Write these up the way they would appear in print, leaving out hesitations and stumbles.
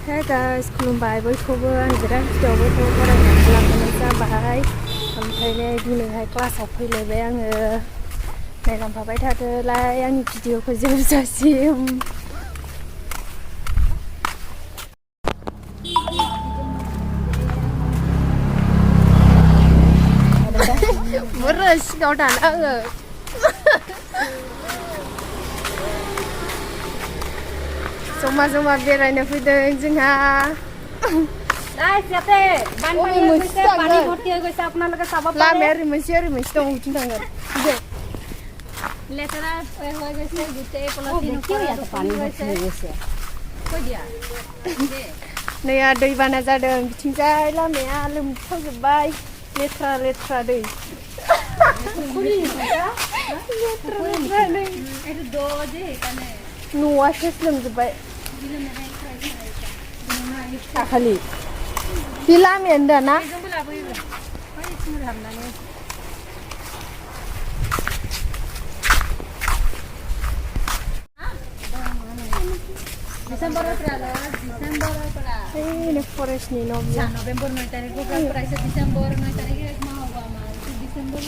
Hey guys, खुलुमबाय बयखौबो आं बिराद गिदिरावबो फरायनानै लाबोनाय जाबाय ओमफ्राय दिनैहाय क्लासाव फैलायबाय आङो नायलांफाबाय थादोलाय आंनि भिडिअखौ जोबजासिम बुरजा सिगाङाव दाना आङो जमा बेरायनो फैदों जोंहा लामाया ओरै मोनसे दं बिथिं थांगोन नैया दैबाना जादों बिथिंजाय लामाया लोमसावजोब्बाय लेथ्रा दै न'आ सेस लोमजोब्बाय दाखालि बे लामायानो दाना फरेस्टनि न' नभेम्बर 9 तारिखनिफ्राय डिसेम्बर 9 तारिख December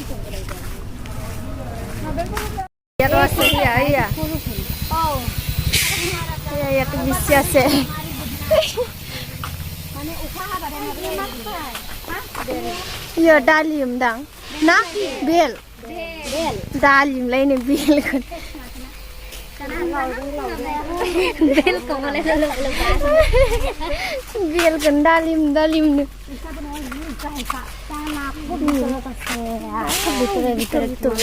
ya doa iya ya tuh bisa sih iya dalim dang nah bel dalim lainnya bel kan bel kok boleh bel kan dalim nih betul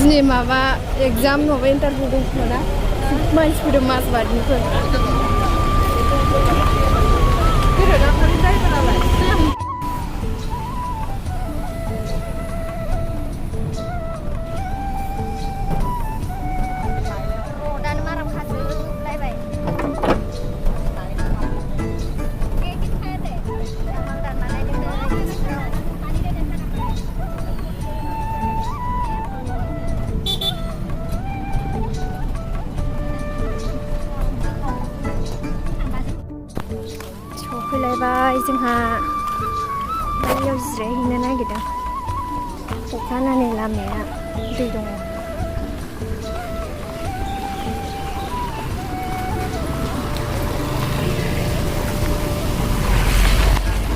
दिनै माबा एग्जाम माबा इन्टारभिउ दंखोमा ना मानसिफोर मास बादनिफोर जाबाय जोंहा बारियाव जिरायहैनो नागिरदों अखा हानानै लामाया दै दङ